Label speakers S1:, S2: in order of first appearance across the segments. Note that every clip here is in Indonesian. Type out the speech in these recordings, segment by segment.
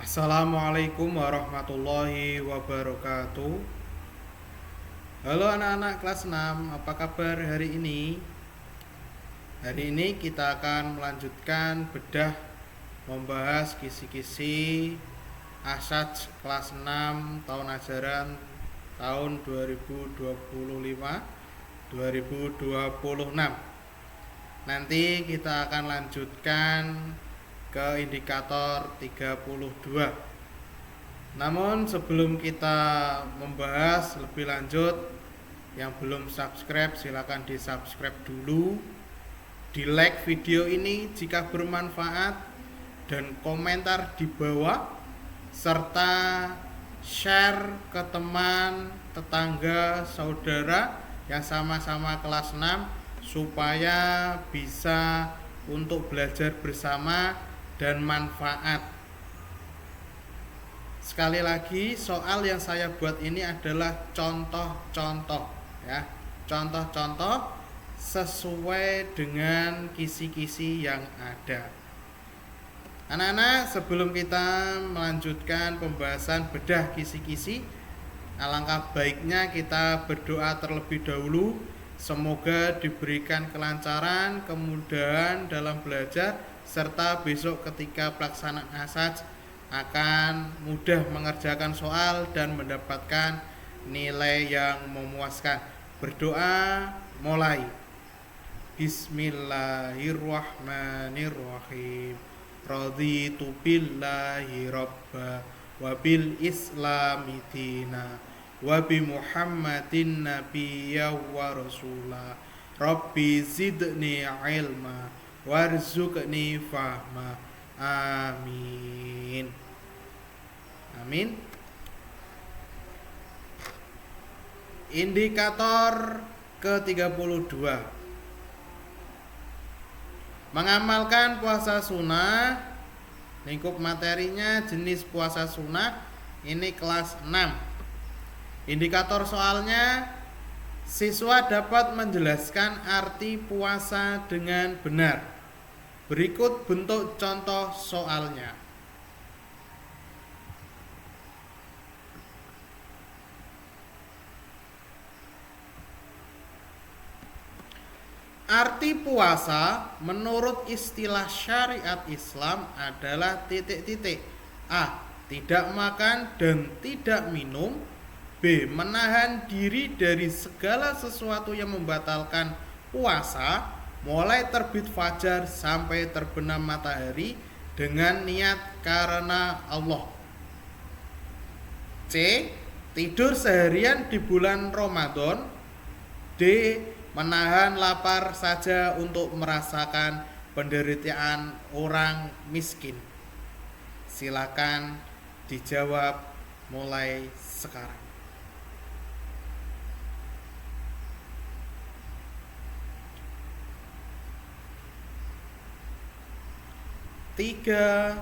S1: Assalamualaikum warahmatullahi wabarakatuh. Halo anak-anak kelas 6, apa kabar hari ini? Hari ini kita akan melanjutkan bedah membahas kisi-kisi Asaj kelas 6 tahun ajaran tahun 2025-2026. Nanti kita akan lanjutkan ke indikator 32. Namun sebelum kita membahas lebih lanjut, yang belum subscribe silakan di subscribe dulu, di like video ini jika bermanfaat, dan komentar di bawah, serta share ke teman, tetangga, saudara yang sama-sama kelas 6 supaya bisa untuk belajar bersama dan manfaat. Sekali lagi, soal yang saya buat ini adalah contoh-contoh ya. Contoh-contoh sesuai dengan kisi-kisi yang ada. Anak-anak, sebelum kita melanjutkan pembahasan bedah kisi-kisi, alangkah baiknya kita berdoa terlebih dahulu. Semoga diberikan kelancaran, kemudahan dalam belajar, serta besok ketika pelaksanaan asaj akan mudah mengerjakan soal dan mendapatkan nilai yang memuaskan. Berdoa mulai. Bismillahirrahmanirrahim. Raditu billahi rabba wa bil islami dina wa bi Muhammadin nabiyya wa rasula. Rabbi zidni ilma warzuqni fahma. Amin. Amin. Indikator ke-32. Mengamalkan puasa sunnah. Lingkup materinya jenis puasa sunnah. Ini kelas 6. Indikator soalnya, siswa dapat menjelaskan arti puasa dengan benar. Berikut bentuk contoh soalnya. Arti puasa menurut istilah syariat Islam adalah titik-titik. A. Tidak makan dan tidak minum. B. Menahan diri dari segala sesuatu yang membatalkan puasa, mulai terbit fajar sampai terbenam matahari dengan niat karena Allah. C. Tidur seharian di bulan Ramadan. D. Menahan lapar saja untuk merasakan penderitaan orang miskin. Silakan dijawab mulai sekarang. Tiga,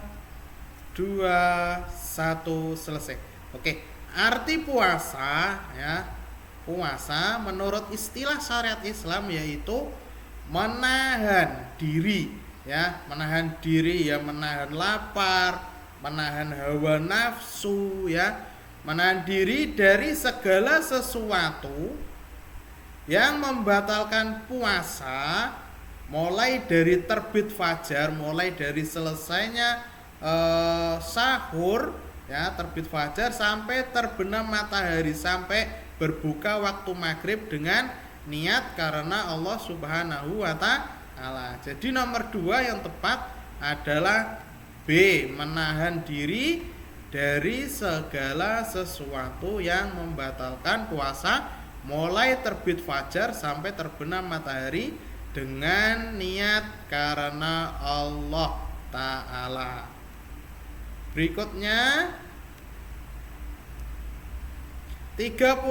S1: dua, satu, selesai. Oke, arti puasa ya. Puasa menurut istilah syariat Islam yaitu menahan diri ya, menahan diri ya, menahan lapar, menahan hawa nafsu ya, menahan diri dari segala sesuatu yang membatalkan puasa, mulai dari terbit fajar, mulai dari selesainya sahur ya, terbit fajar sampai terbenam matahari, sampai berbuka waktu maghrib dengan niat karena Allah Subhanahu wa ta'ala. Jadi nomor 2 yang tepat adalah B. Menahan diri dari segala sesuatu yang membatalkan puasa, mulai terbit fajar sampai terbenam matahari dengan niat karena Allah ta'ala. Berikutnya 33.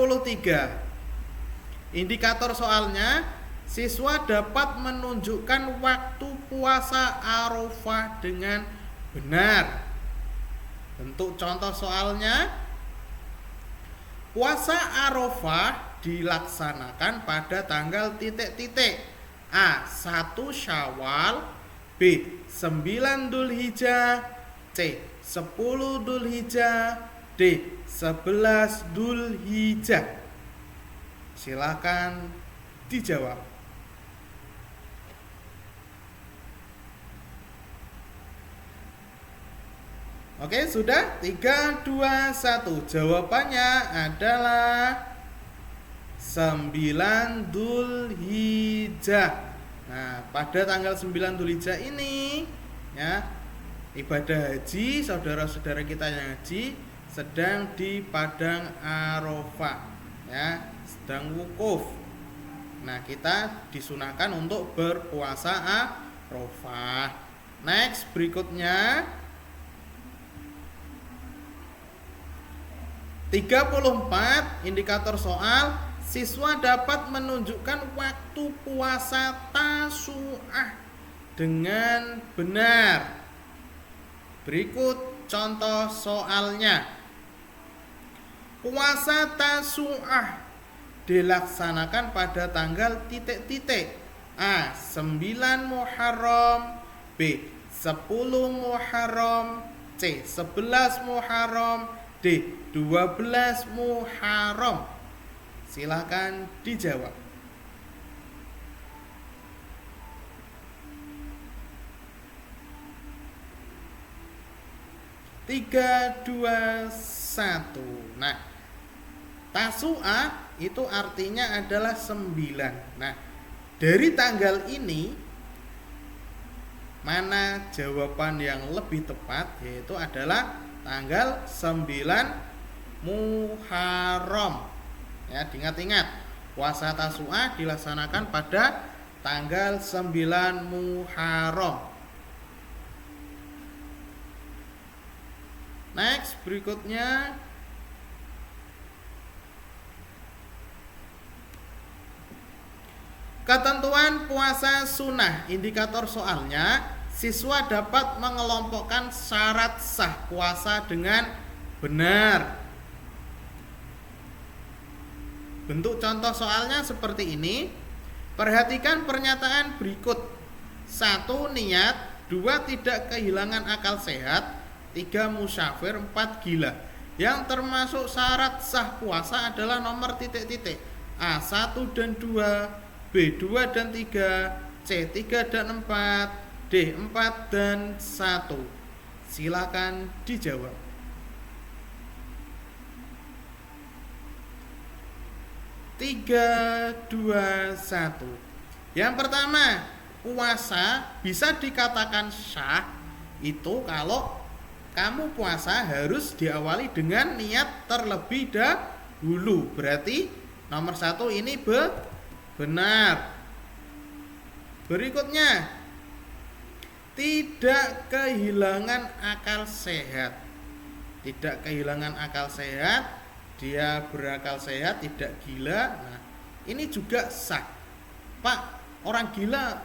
S1: Indikator soalnya, siswa dapat menunjukkan waktu puasa Arafah dengan benar. Bentuk contoh soalnya, puasa Arafah dilaksanakan pada tanggal titik-titik. A. 1 Syawal. B. 9 Dzulhijjah. C. 10 Dzulhijjah, D. 11 Dzulhijjah. Silakan dijawab. Oke, sudah? 3, 2, 1. Jawabannya adalah 9 Dzulhijjah. Nah, pada tanggal 9 Dzulhijjah ini ya, ibadah haji, saudara-saudara kita yang haji sedang di padang Arafah ya, sedang wukuf. Nah, kita disunahkan untuk berpuasa Arafah. Next, berikutnya 34, indikator soal, siswa dapat menunjukkan waktu puasa Tasu'ah dengan benar. Berikut contoh soalnya. Puasa Tasu'ah dilaksanakan pada tanggal titik-titik. A. 9 Muharram, B. 10 Muharram, C. 11 Muharram, D. 12 Muharram. Silakan dijawab. Tiga, dua, satu. Nah, Tasu'ah itu artinya adalah 9. Nah, dari tanggal ini mana jawaban yang lebih tepat, yaitu adalah tanggal 9 Muharram. Ya, diingat-ingat, puasa Tasu'ah dilaksanakan pada tanggal 9 Muharram. Next, berikutnya ketentuan puasa sunnah. Indikator soalnya, siswa dapat mengelompokkan syarat sah puasa dengan benar. Bentuk contoh soalnya seperti ini. Perhatikan pernyataan berikut. 1. Niat, 2. Tidak kehilangan akal sehat, 3. Musafir, 4. Gila. Yang termasuk syarat sah puasa adalah nomor titik-titik. A. 1 dan 2, B. 2 dan 3, C. 3 dan 4, D. 4 dan 1. Silakan dijawab. 3, 2, 1. Yang pertama, puasa bisa dikatakan sah itu kalau kamu puasa harus diawali dengan niat terlebih dahulu. Berarti nomor 1 ini benar. Berikutnya, tidak kehilangan akal sehat. Tidak kehilangan akal sehat, dia berakal sehat, tidak gila. Nah, ini juga sah. Pak, orang gila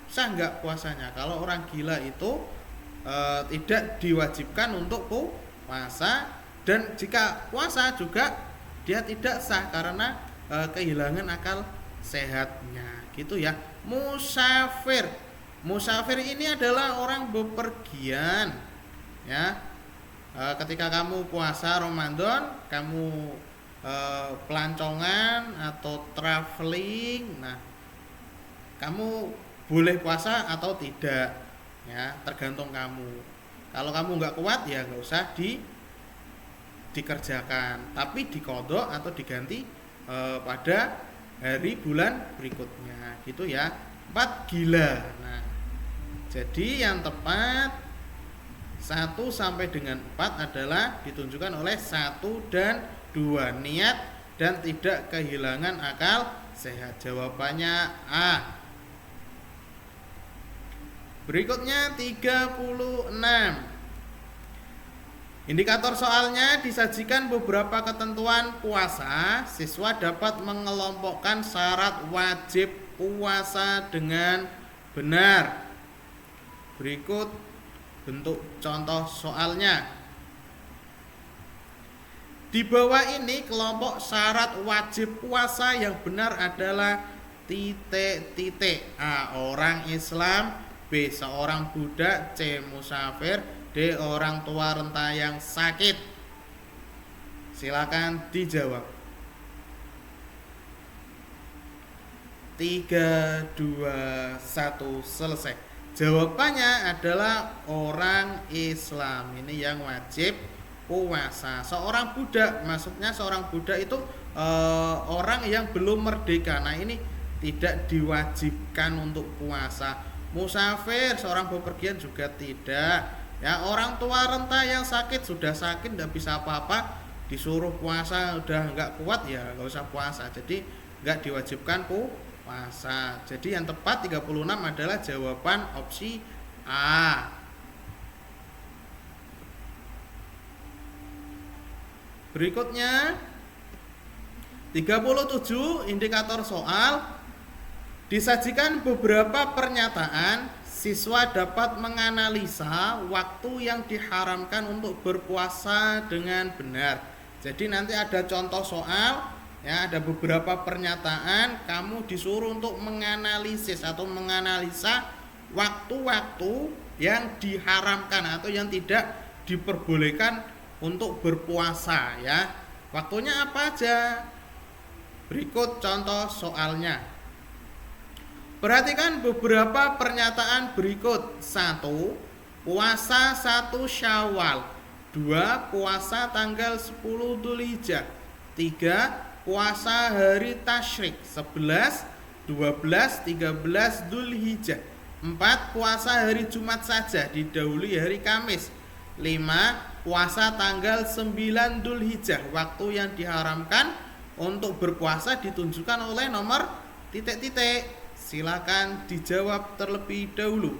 S1: sah nggak puasanya? Kalau orang gila itu tidak diwajibkan untuk puasa, dan jika puasa juga dia tidak sah karena kehilangan akal sehatnya, gitu ya. Musafir, musafir ini adalah orang bepergian, ya. Ketika kamu puasa Ramadan, kamu pelancongan atau traveling, nah kamu boleh puasa atau tidak, ya tergantung kamu. Kalau kamu nggak kuat ya nggak usah dikerjakan, tapi dikodok atau diganti pada hari bulan berikutnya, gitu ya. 4. Gila. Nah, jadi yang tepat 1 sampai dengan 4 adalah ditunjukkan oleh 1 dan 2, niat dan tidak kehilangan akal sehat. Jawabannya A. Berikutnya 36. Indikator soalnya disajikan beberapa ketentuan puasa. Siswa dapat mengelompokkan syarat wajib puasa dengan benar. Berikut bentuk contoh soalnya. Di bawah ini kelompok syarat wajib puasa yang benar adalah titik-titik. A. Orang Islam, B. Seorang budak, C. Musafir, D. Orang tua renta yang sakit. Silakan dijawab. 3, 2, 1, selesai. Jawabannya adalah orang Islam. Ini yang wajib puasa. Seorang budak, maksudnya seorang budak itu orang yang belum merdeka. Nah, ini tidak diwajibkan untuk puasa. Musafir, seorang bepergian juga tidak. Ya, orang tua renta yang sakit, sudah sakit tidak bisa apa-apa, disuruh puasa udah nggak kuat, ya nggak usah puasa. Jadi nggak diwajibkan puasa. Jadi yang tepat 36 adalah jawaban opsi A. Berikutnya 37, indikator soal. Disajikan beberapa pernyataan, siswa dapat menganalisa waktu yang diharamkan untuk berpuasa dengan benar. Jadi nanti ada contoh soal, ya, ada beberapa pernyataan, kamu disuruh untuk menganalisis atau menganalisa waktu-waktu yang diharamkan atau yang tidak diperbolehkan untuk berpuasa, ya. Waktunya apa aja? Berikut contoh soalnya. Perhatikan beberapa pernyataan berikut. 1. Puasa 1 Syawal. 2. Puasa tanggal 10 Dzulhijjah. 3. Puasa hari tasyrik 11, 12, 13 Dzulhijjah. 4. Puasa hari Jumat saja didahului hari Kamis. 5. Puasa tanggal 9 Dzulhijjah. Waktu yang diharamkan untuk berpuasa ditunjukkan oleh nomor titik-titik. Silakan dijawab terlebih dahulu.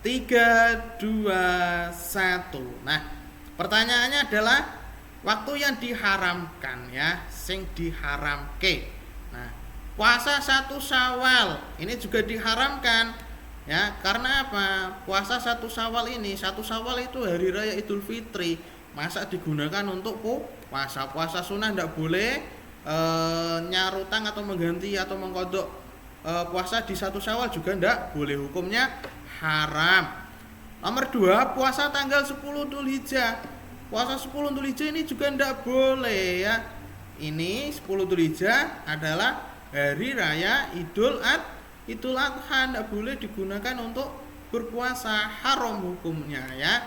S1: Tiga, dua, satu. Nah, pertanyaannya adalah waktu yang diharamkan, ya, sing diharamke. Nah, puasa 1 Syawal ini juga diharamkan, ya, karena apa? Puasa 1 Syawal ini, 1 Syawal itu hari raya Idul Fitri. Masa digunakan untuk puasa? Puasa sunnah tidak boleh nyarutang atau mengganti atau mengkodok puasa di 1 Syawal juga tidak boleh, hukumnya haram. Nomor 2, puasa tanggal 10 Dzulhijjah. Puasa 10 Dzulhijjah ini juga tidak boleh, ya. Ini 10 Dzulhijjah adalah hari raya Idul Adha, tidak boleh digunakan untuk berpuasa, haram hukumnya, ya.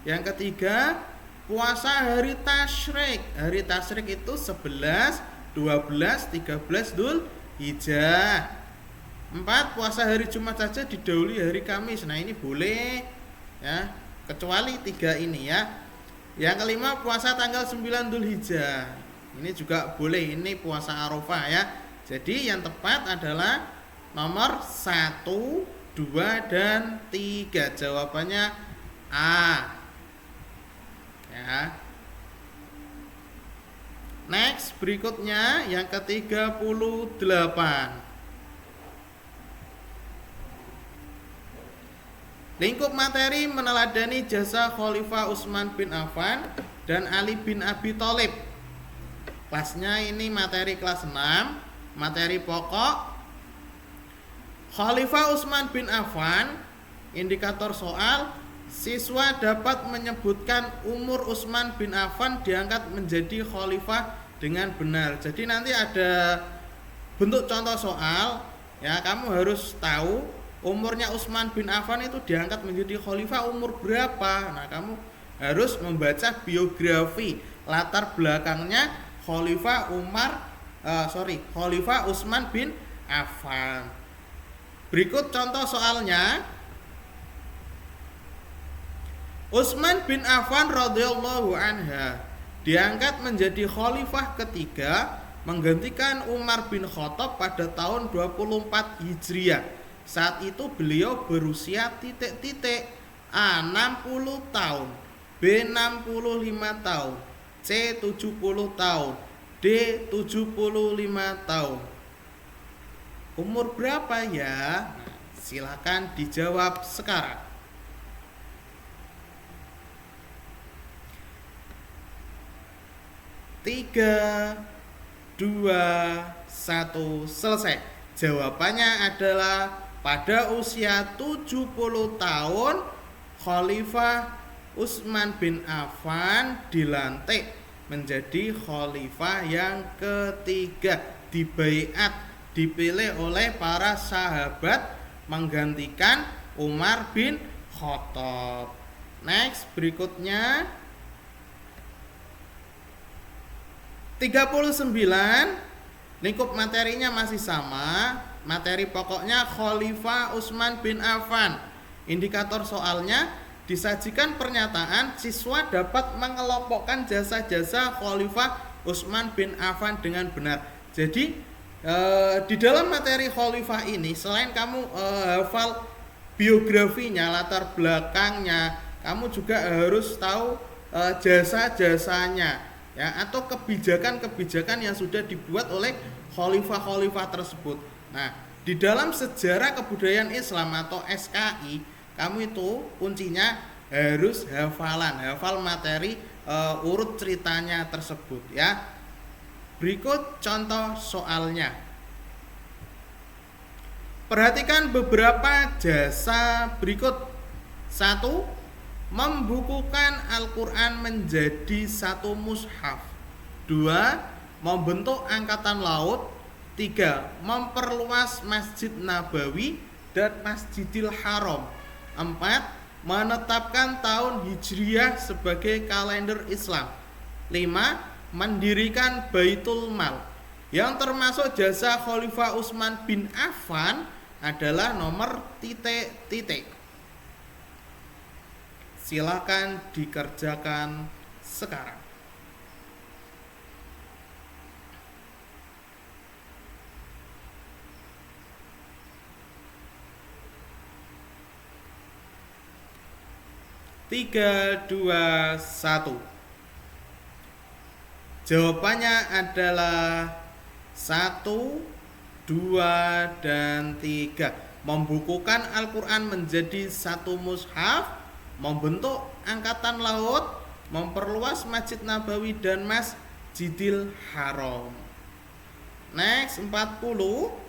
S1: Yang ketiga, puasa hari tasyrik. Hari tasyrik itu 11, 12, 13 Dzulhijjah. 4. Puasa hari Jumat saja didahului hari Kamis. Nah, ini boleh, ya, kecuali 3 ini, ya. Yang kelima, puasa tanggal 9 Dzulhijjah. Ini juga boleh, ini puasa Arafah, ya. Jadi yang tepat adalah nomor 1, 2, dan 3. Jawabannya A. Ya. Next, berikutnya yang ke-38. Lingkup materi meneladani jasa Khalifah Utsman bin Affan dan Ali bin Abi Thalib. Kelasnya ini materi kelas 6, materi pokok. Khalifah Utsman bin Affan, indikator soal. Siswa dapat menyebutkan umur Utsman bin Affan diangkat menjadi khalifah dengan benar. Jadi nanti ada bentuk contoh soal, ya, kamu harus tahu umurnya Utsman bin Affan itu diangkat menjadi khalifah umur berapa. Nah, kamu harus membaca biografi latar belakangnya Khalifah Utsman bin Affan. Berikut contoh soalnya. Utsman bin Affan radhiyallahu anha diangkat menjadi khalifah ketiga menggantikan Umar bin Khattab pada tahun 24 Hijriah. Saat itu beliau berusia titik-titik. A. 60 tahun, B. 65 tahun, C. 70 tahun, D. 75 tahun. Umur berapa, ya? Nah, silakan dijawab sekarang. 3, 2, 1 selesai. Jawabannya adalah pada usia 70 tahun Khalifah Utsman bin Affan dilantik menjadi khalifah yang ketiga, dibaiat, dipilih oleh para sahabat menggantikan Umar bin Khattab. Next, berikutnya 39. Lingkup materinya masih sama. Materi pokoknya Khalifah Utsman bin Affan. Indikator soalnya disajikan pernyataan siswa dapat mengelompokkan jasa-jasa Khalifah Utsman bin Affan dengan benar. Jadi di dalam materi Khalifah ini selain kamu hafal biografinya, latar belakangnya, kamu juga harus tahu jasa-jasanya, ya, atau kebijakan-kebijakan yang sudah dibuat oleh khalifah-khalifah tersebut. Nah, di dalam sejarah kebudayaan Islam atau SKI, kamu itu kuncinya harus hafal materi urut ceritanya tersebut, ya. Berikut contoh soalnya. Perhatikan beberapa jasa berikut. 1. Membukukan Al-Quran menjadi satu mushaf. 2. Membentuk angkatan laut. 3. Memperluas Masjid Nabawi dan Masjidil Haram. 4. Menetapkan tahun Hijriah sebagai kalender Islam. 5. Mendirikan Baitul Mal. Yang termasuk jasa Khalifah Utsman bin Affan adalah nomor titik-titik. Silakan dikerjakan sekarang. Tiga, dua, satu. Jawabannya adalah 1, 2, dan 3. Membukukan Al-Quran menjadi satu mushaf, membentuk angkatan laut, memperluas Masjid Nabawi dan Masjidil Haram. Next, 40.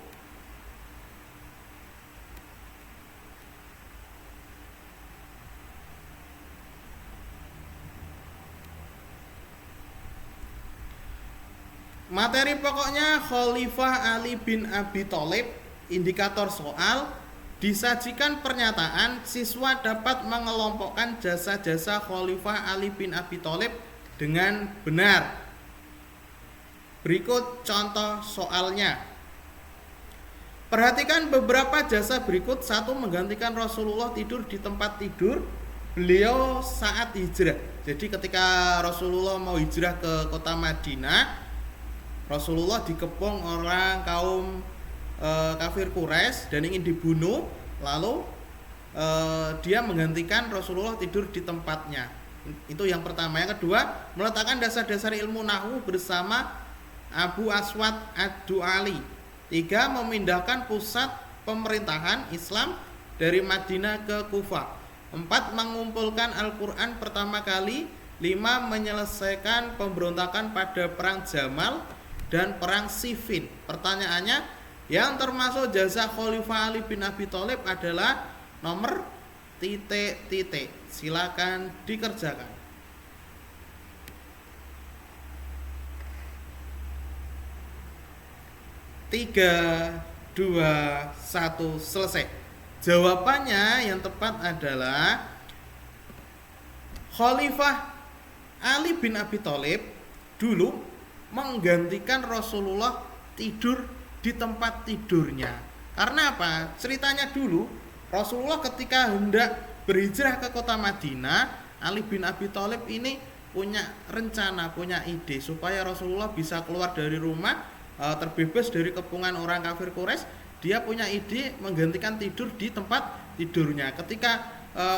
S1: Materi pokoknya Khalifah Ali bin Abi Thalib. Indikator soal disajikan pernyataan siswa dapat mengelompokkan jasa-jasa Khalifah Ali bin Abi Thalib dengan benar. Berikut contoh soalnya. Perhatikan beberapa jasa berikut. 1. Menggantikan Rasulullah tidur di tempat tidur beliau saat hijrah. Jadi ketika Rasulullah mau hijrah ke kota Madinah, Rasulullah dikepung orang kaum kafir Quraisy dan ingin dibunuh, lalu dia menggantikan Rasulullah tidur di tempatnya. Itu yang pertama. Yang kedua, meletakkan dasar-dasar ilmu nahwu bersama Abu Aswad Ad-Du'ali. 3. Memindahkan pusat pemerintahan Islam dari Madinah ke Kufah. 4. Mengumpulkan Al-Quran pertama kali. 5. Menyelesaikan pemberontakan pada perang Jamal dan perang Siffin. Pertanyaannya, yang termasuk jasa Khalifah Ali bin Abi Thalib adalah nomor titik-titik. Silakan dikerjakan. 3, 2, 1, selesai. Jawabannya yang tepat adalah Khalifah Ali bin Abi Thalib dulu menggantikan Rasulullah tidur di tempat tidurnya. Karena apa? Ceritanya dulu Rasulullah ketika hendak berhijrah ke kota Madinah, Ali bin Abi Thalib ini punya rencana, punya ide supaya Rasulullah bisa keluar dari rumah, terbebas dari kepungan orang kafir Quraisy. Dia punya ide menggantikan tidur di tempat tidurnya. Ketika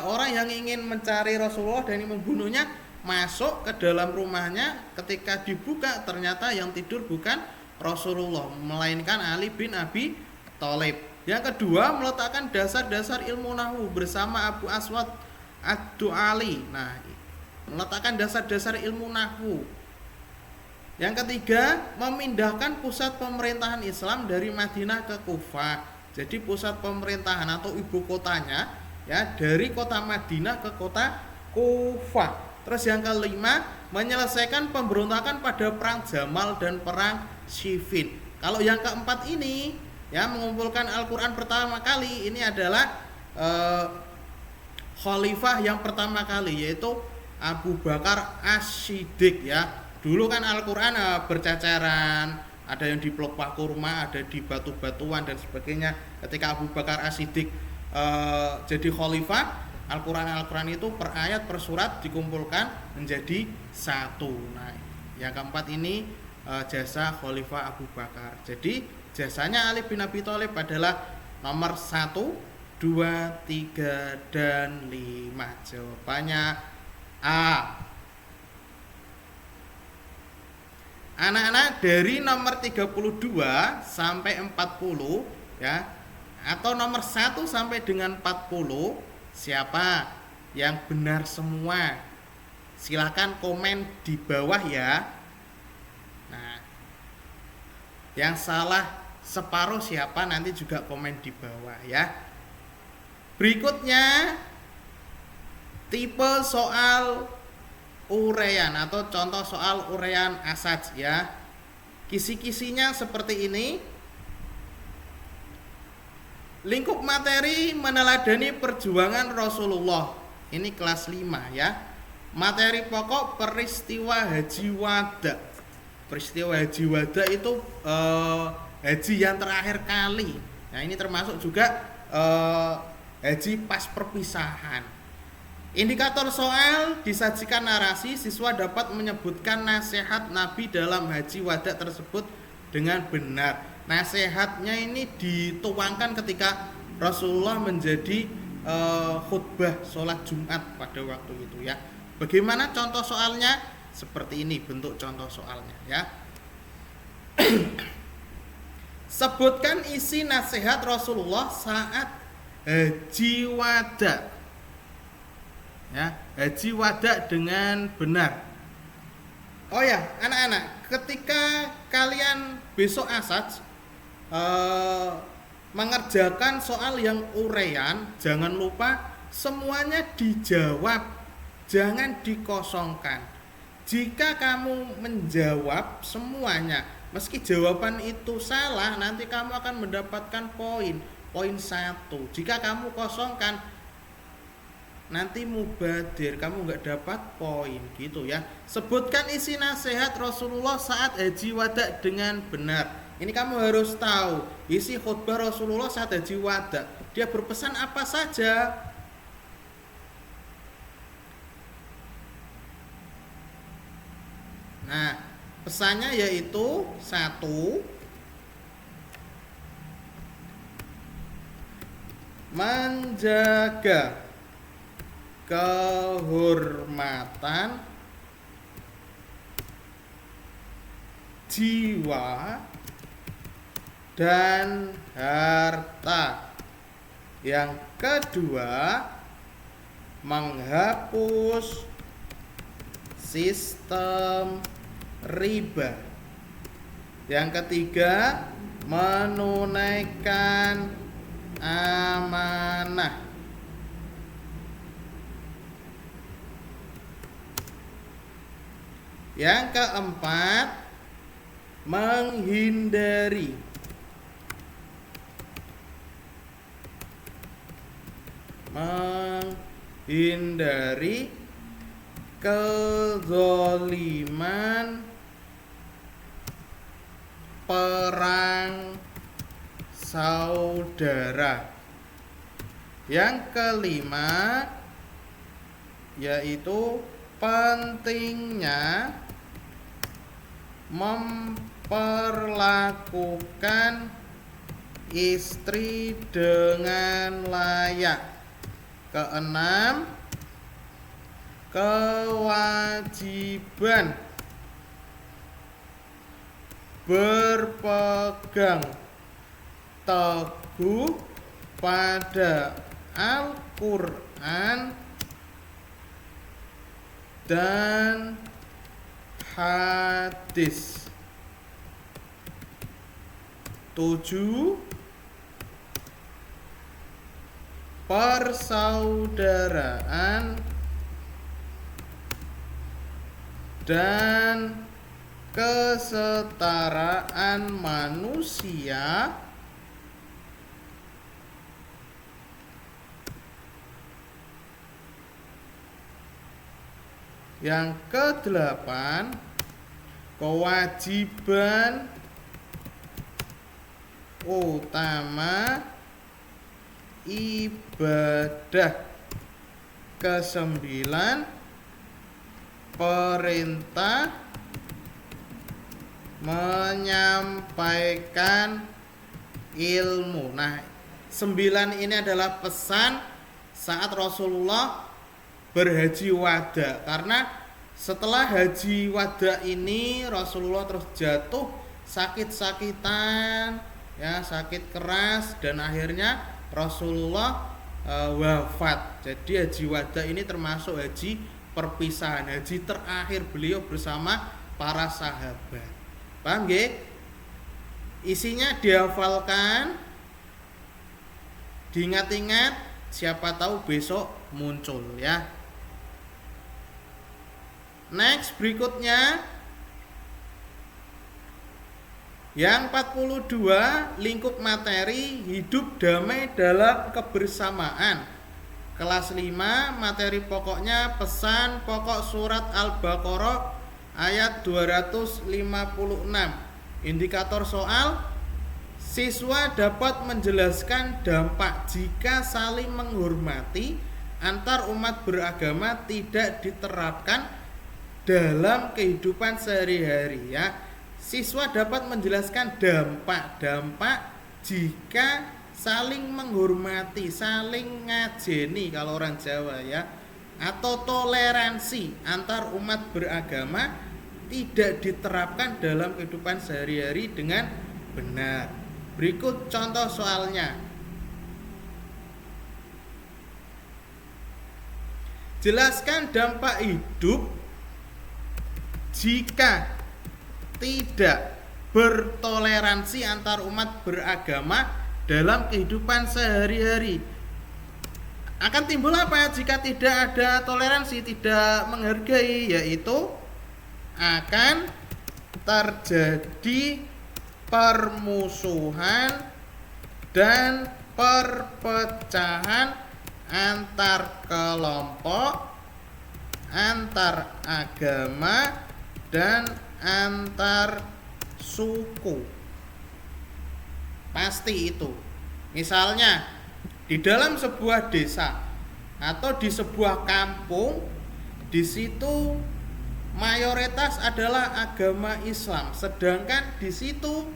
S1: orang yang ingin mencari Rasulullah dan ingin membunuhnya masuk ke dalam rumahnya, ketika dibuka ternyata yang tidur bukan Rasulullah melainkan Ali bin Abi Thalib. Yang kedua, meletakkan dasar-dasar ilmu nahwu bersama Abu Aswad Ad-Du'ali. Nah, meletakkan dasar-dasar ilmu nahwu. Yang ketiga, memindahkan pusat pemerintahan Islam dari Madinah ke Kufah. Jadi pusat pemerintahan atau ibu kotanya ya dari kota Madinah ke kota Kufah. Terus yang kelima, menyelesaikan pemberontakan pada perang Jamal dan perang Siffin. Kalau yang keempat ini ya mengumpulkan Al-Qur'an pertama kali ini adalah khalifah yang pertama kali yaitu Abu Bakar As-Siddiq ya. Dulu kan Al-Qur'an berceceran, ada yang di pelepah kurma, ada di batu-batuan dan sebagainya. Ketika Abu Bakar As-Siddiq jadi khalifah, Al-Qur'an itu per ayat per surat dikumpulkan menjadi satu. Nah, yang keempat ini jasa khalifah Abu Bakar. Jadi jasanya Ali bin Abi Thalib adalah nomor 1, 2, 3, dan 5. Jawabannya A. Anak-anak, dari nomor 32 sampai 40 ya, atau nomor 1 sampai dengan 40, siapa yang benar semua? Silakan komen di bawah ya. Nah, yang salah separuh siapa, nanti juga komen di bawah ya. Berikutnya tipe soal uraian atau contoh soal uraian asaj ya. Kisi-kisinya seperti ini. Lingkup materi meneladani perjuangan Rasulullah. Ini kelas 5 ya. Materi pokok peristiwa Haji Wada. Peristiwa Haji Wada itu haji yang terakhir kali. Nah, ini termasuk juga haji pas perpisahan. Indikator soal, disajikan narasi, siswa dapat menyebutkan nasihat Nabi dalam haji wada tersebut dengan benar. Nasihatnya ini dituangkan ketika Rasulullah menjadi khutbah sholat Jumat pada waktu itu ya. Bagaimana contoh soalnya? Seperti ini bentuk contoh soalnya ya. Sebutkan isi nasihat Rasulullah saat haji wada. Ya, haji wada dengan benar. Oh ya, anak-anak, ketika kalian besok asaj mengerjakan soal yang uraian, jangan lupa semuanya dijawab, jangan dikosongkan. Jika kamu menjawab semuanya, meski jawaban itu salah, nanti kamu akan mendapatkan poin 1. Jika kamu kosongkan, nanti mubadir, kamu nggak dapat poin gitu ya. Sebutkan isi nasihat Rasulullah saat haji wada dengan benar. Ini kamu harus tahu isi khutbah Rasulullah saat haji wada. Dia berpesan apa saja. Nah, pesannya yaitu 1, menjaga kehormatan jiwa dan harta. Yang kedua, menghapus sistem riba. Yang ketiga, menunaikan amanah. Yang keempat, menghindari kezaliman perang saudara. Yang kelima yaitu pentingnya memperlakukan istri dengan layak. Keenam, kewajiban berpegang teguh pada Al-Quran dan hadis. 7. Persaudaraan dan kesetaraan manusia. Yang ke-8, kewajiban utama ibadah. Ke-9, perintah menyampaikan ilmu. Nah, 9 ini adalah pesan saat Rasulullah berhaji wada. Karena setelah haji wada ini Rasulullah terus jatuh sakit-sakitan, ya, sakit keras, dan akhirnya Rasulullah wafat. Jadi haji wada ini termasuk haji perpisahan, haji terakhir beliau bersama para sahabat. Paham nggih? Isinya dihafalkan, diingat-ingat, siapa tahu besok muncul, ya. Next, berikutnya yang 42, lingkup materi hidup damai dalam kebersamaan. Kelas 5, materi pokoknya pesan pokok surat Al-Baqarah ayat 256. Indikator soal, siswa dapat menjelaskan dampak jika saling menghormati antar umat beragama tidak diterapkan dalam kehidupan sehari-hari, ya. Siswa dapat menjelaskan dampak jika saling menghormati, saling ngajeni kalau orang Jawa, ya, atau toleransi antar umat beragama tidak diterapkan dalam kehidupan sehari-hari dengan benar. Berikut contoh soalnya. Jelaskan dampak hidup jika tidak bertoleransi antar umat beragama dalam kehidupan sehari-hari. Akan timbul apa jika tidak ada toleransi, tidak menghargai? Yaitu akan terjadi permusuhan dan perpecahan antar kelompok, antar agama, dan antar suku. Pasti itu. Misalnya di dalam sebuah desa atau di sebuah kampung, di situ mayoritas adalah agama Islam, sedangkan di situ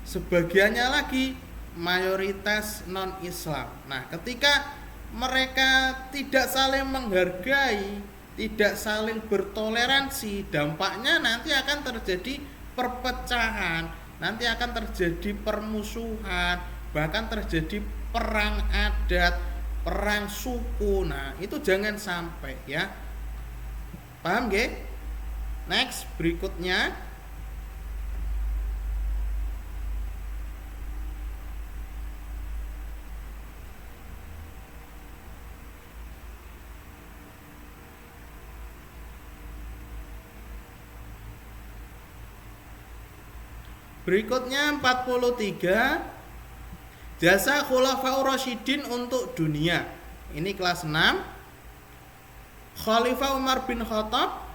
S1: sebagiannya lagi mayoritas non-Islam. Nah, ketika mereka tidak saling menghargai, tidak saling bertoleransi, dampaknya nanti akan terjadi perpecahan, nanti akan terjadi permusuhan, bahkan terjadi perang adat, perang suku. Nah, itu jangan sampai, ya. Paham nggih? Next, berikutnya. Berikutnya 43, jasa Khulafaur Rasyidin untuk dunia. Ini kelas 6. Khalifah Umar bin Khattab.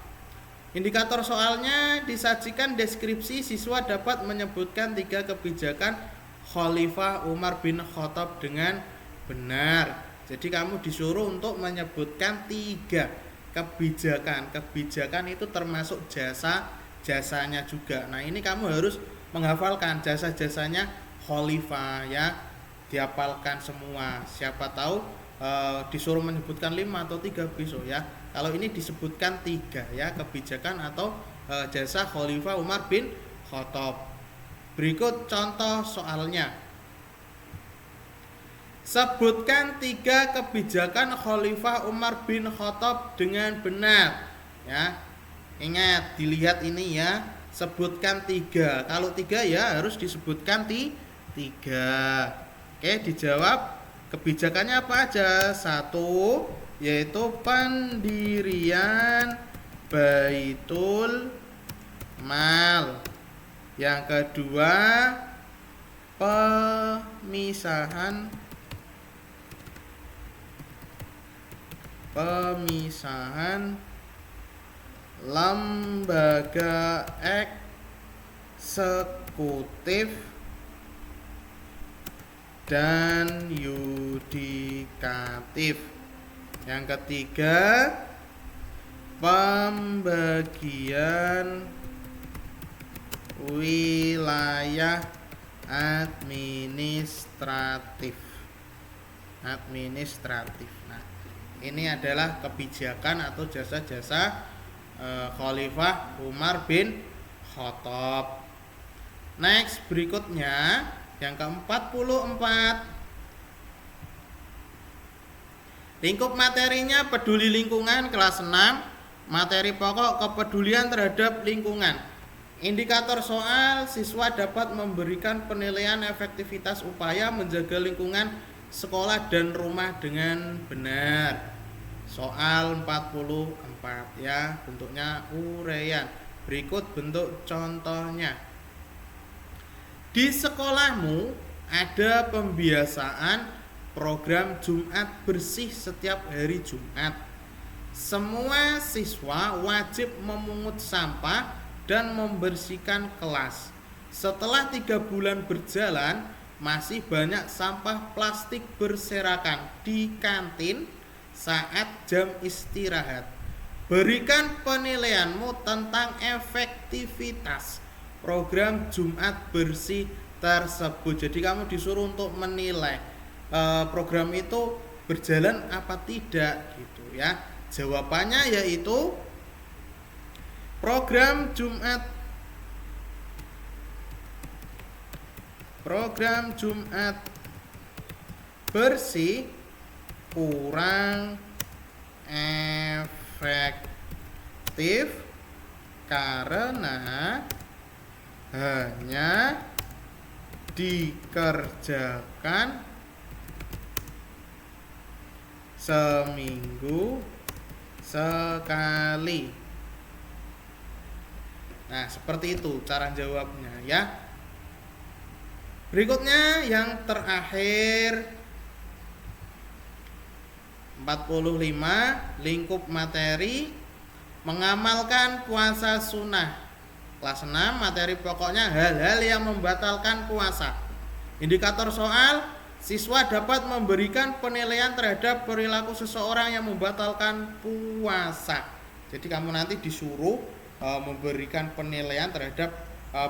S1: Indikator soalnya disajikan deskripsi, siswa dapat menyebutkan 3 kebijakan Khalifah Umar bin Khattab dengan benar. Jadi kamu disuruh untuk menyebutkan 3 kebijakan. Kebijakan itu termasuk jasanya juga. Nah, ini kamu harus menghafalkan jasa-jasanya khalifah, ya, dihafalkan semua. Siapa tahu disuruh menyebutkan 5 atau 3 besok, ya. Kalau ini disebutkan 3, ya, kebijakan atau jasa khalifah Umar bin Khattab. Berikut contoh soalnya. Sebutkan 3 kebijakan khalifah Umar bin Khattab dengan benar, ya. Ingat, dilihat ini ya, sebutkan 3. Kalau 3 ya harus disebutkan 3. Oke, dijawab. Kebijakannya apa aja? 1, yaitu pendirian Baitul Mal. Yang kedua, pemisahan lembaga eksekutif dan yudikatif. Yang ketiga, pembagian wilayah administratif. Nah, ini adalah kebijakan atau jasa-jasa Khalifah Umar bin Khattab. Next, berikutnya yang ke-44. Lingkup materinya peduli lingkungan kelas 6. Materi pokok kepedulian terhadap lingkungan. Indikator soal, siswa dapat memberikan penilaian efektivitas upaya menjaga lingkungan sekolah dan rumah dengan benar. Soal 44 ya, bentuknya uraian. Berikut bentuk contohnya. Di sekolahmu ada pembiasaan program Jumat bersih setiap hari Jumat. Semua siswa wajib memungut sampah dan membersihkan kelas. Setelah 3 bulan berjalan, masih banyak sampah plastik berserakan di kantin saat jam istirahat. Berikan penilaianmu tentang efektivitas program Jumat bersih tersebut. Jadi kamu disuruh untuk menilai program itu berjalan apa tidak gitu ya. Jawabannya yaitu program Jumat bersih kurang efektif karena hanya dikerjakan seminggu sekali. Nah, seperti itu cara jawabnya ya. Berikutnya yang terakhir 45, lingkup materi mengamalkan puasa sunnah. Kelas 6, materi pokoknya hal-hal yang membatalkan puasa. Indikator soal, siswa dapat memberikan penilaian terhadap perilaku seseorang yang membatalkan puasa. Jadi kamu nanti disuruh memberikan penilaian terhadap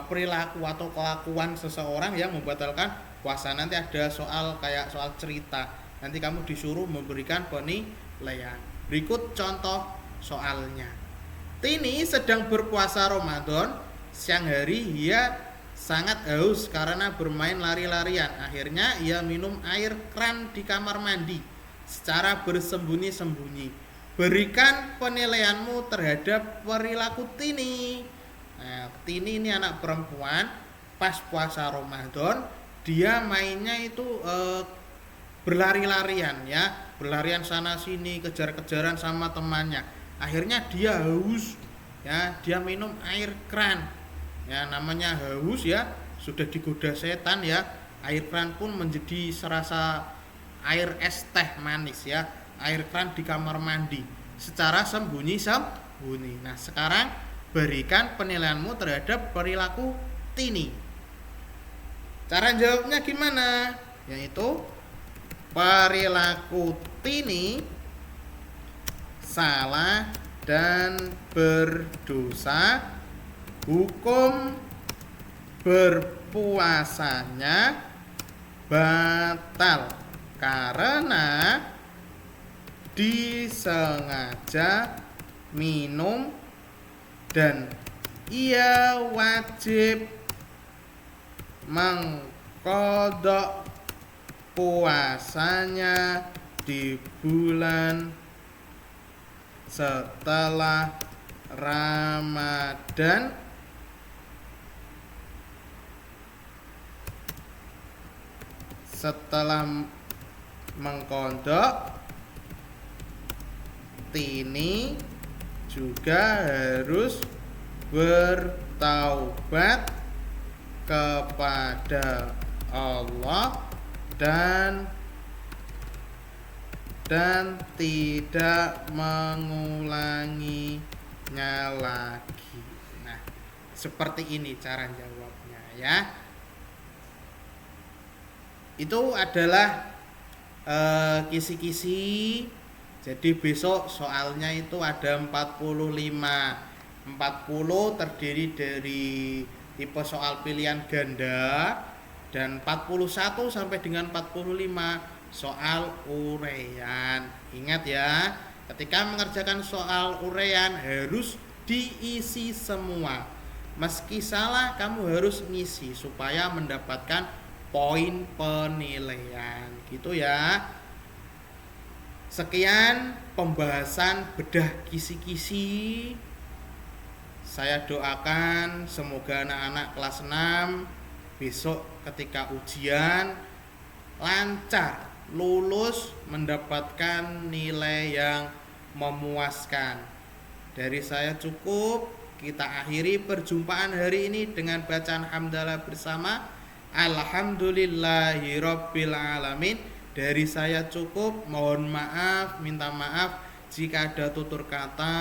S1: perilaku atau kelakuan seseorang yang membatalkan puasa. Nanti ada soal kayak soal cerita. Nanti kamu disuruh memberikan penilaian. Berikut contoh soalnya. Tini sedang berpuasa Ramadan. Siang hari ia sangat haus karena bermain lari-larian. Akhirnya ia minum air kran di kamar mandi secara bersembunyi-sembunyi. Berikan penilaianmu terhadap perilaku Tini. Nah, Tini ini anak perempuan. Pas puasa Ramadan, dia mainnya itu berlari-larian ya, berlarian sana sini, kejar-kejaran sama temannya. Akhirnya dia haus ya, dia minum air kran. Ya, namanya haus ya, sudah digoda setan ya. Air kran pun menjadi serasa air es teh manis ya. Air kran di kamar mandi secara sembunyi-sembunyi. Nah, sekarang berikan penilaianmu terhadap perilaku Tini. Cara jawabnya gimana? Yaitu perilaku Tini salah dan berdosa. Hukum berpuasanya batal karena disengaja minum dan ia wajib mengqadha puasanya di bulan setelah Ramadan setelah mengkodok Tini juga harus bertaubat kepada Allah dan tidak mengulanginya lagi. Nah, seperti ini cara jawabnya ya. Itu adalah kisi-kisi. Jadi besok soalnya itu ada 45. 40 terdiri dari tipe soal pilihan ganda dan 41 sampai dengan 45 soal uraian. Ingat ya, ketika mengerjakan soal uraian harus diisi semua. Meski salah kamu harus ngisi supaya mendapatkan poin penilaian. Gitu ya. Sekian pembahasan bedah kisi-kisi. Saya doakan semoga anak-anak kelas 6 besok ketika ujian lancar, lulus, mendapatkan nilai yang memuaskan. Dari saya cukup. Kita akhiri perjumpaan hari ini dengan bacaan hamdalah bersama. Alhamdulillahirabbil alamin. Dari saya cukup, mohon maaf, minta maaf jika ada tutur kata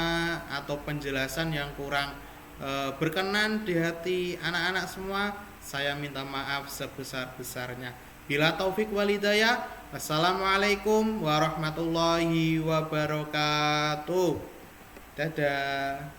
S1: atau penjelasan yang kurang berkenan di hati anak-anak semua. Saya minta maaf sebesar-besarnya. Bila taufik wal hidayah. Wassalamualaikum warahmatullahi wabarakatuh. Dadah.